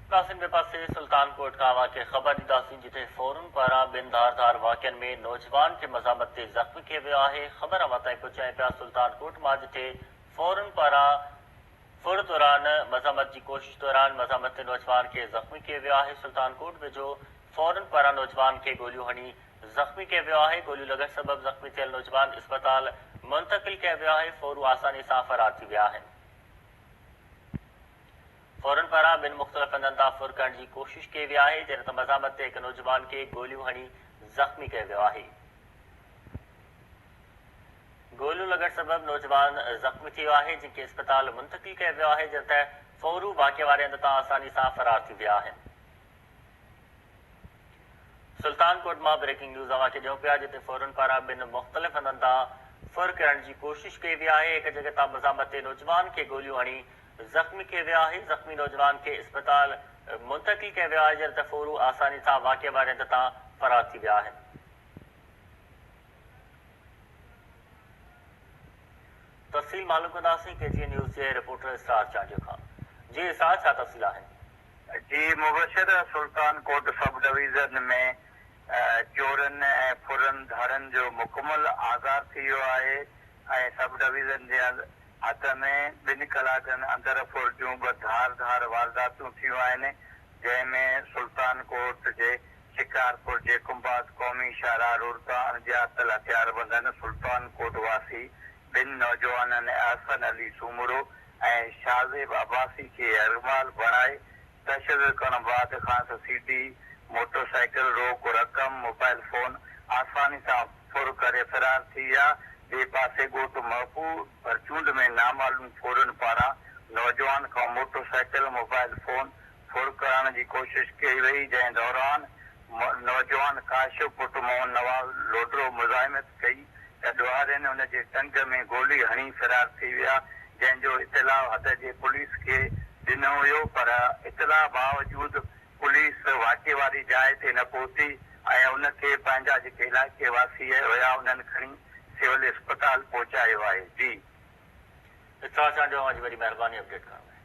नासिन में पासे सुल्तानकोट का वाक़ ख़बर ॾींदासीं जिते फ़ौरन पारां ॿिनि धारदार वाक़िअनि में नौजवान खे मज़ामत ते ज़ख़्मी कयो वियो आहे। ख़बर अवां ताईं पहुचाइनि पिया सुल्तानकोट मां जिते फ़ौरन पारां फुर दौरान मज़ामत की कोशिश दौरान मज़ामत ते नौजवान खे ज़ख़्मी कयो वियो आहे। सुल्तानकोट वेझो फ़ौरन पारां नौजवान खे गोलियूं हणी ज़ख़्मी कयो वियो आहे। गोलियूं लॻण सबबि ज़ख़्मी थियल नौजवान इस्पताल मुंतक़िल कयो वियो आहे। फ़ौरू आसानी सां फ़रार थी विया आहिनि। फौरन पारां ॿिनि मुख़्तलिफ़ हंधनि तां फुर करण जी कोशिश कई वई आहे जॾहिं त मज़ामत ते हिकु नौजवान खे गोलियूं हणी ज़ख़्मी कयो वियो आहे। गोलियूं लॻण सबबि नौजवान ज़ख़्मी थी वियो आहे जंहिंखे इस्पताल मुंतक़िल कयो वियो आहे जॾहिं त फ़ौरू वाक़िए वारे हंध तां आसानी सां फ़रार थी विया आहिनि। सुल्तानकोट मां ब्रेकिंग न्यूज़ अव्हांखे ॾियूं पिया जिते फ़ौरन पारां ॿिनि मुख़्तलिफ़ हंधनि तां फुर करण जी कोशिश कई वई आहे। हिकु जॻह तां मज़ामत ते नौजवान खे गोलियूं हणी ज़ख़्मी कयो वियो आहे। ज़ख़्मी नौजवान खे इस्पताल मुंतक़िल कयो वियो आहे जॾहिं त फ़ौरू आसानी सां वाक़िए वारे हंध तां फ़रार थी विया आहिनि। तफ़सील मालूम कंदासीं केजीएन न्यूज़ जे रिपोर्टर इसरार चांडियो खां। जी इसरार, छा तफ़सील आहिनि? जी मुबशर, सुल्तानकोट सब डिवीज़न में चोरनि ऐं फुरनि धारनि जो मुकमल आज़ार थी वियो आहे ऐं सब डिवीज़न जे हथ में 2 कलाकनि अंदरि फुर जूं 2 धार वारदातूं थियूं आहिनि जंहिंमें सुल्तानकोट जे शिकारपुर जे कुंभात क़ौमी शाहराह रोड तां अणॼातल हथियारबंदनि सुल्तानकोट वासी 2 नौजवाननि अहसन अली सूमरो ऐं शाहज़ेब अब्बासी खे अरमाल बणाए तशद्दुद करण बाद खां सीधी मोटरसाइकिल रोक रक़म मोबाइल फोन आसानी सां फुर करे फरार थी विया। ॿिए पासे ॻोठ महफूज़ भरचूंड में नामालूम फौरन पारां नौजवान खां मोटरसाइकिल मोबाइल फोन फुर करण जी कोशिश कई वई जंहिं दौरान नौजवान काशिफ पुट मोहन नवाज़ लोडरो मुज़ाहिमत कई त ॾुहारियुनि हुन जे टंग में गोली हणी फरार थी विया जंहिंजो इतला हद जे पुलिस खे ॾिनो हुयो पर इतला बावजूद पुलिस वाक़े वारी जाइ ते न पहुती ऐं उनखे पंहिंजा जेके इलाइक़े वासी हुया उन्हनि खणी सिविल अस्पताल पहुचायो आहे। जी इसरार चांडियो, वरी महिरबानी अपडेट करण।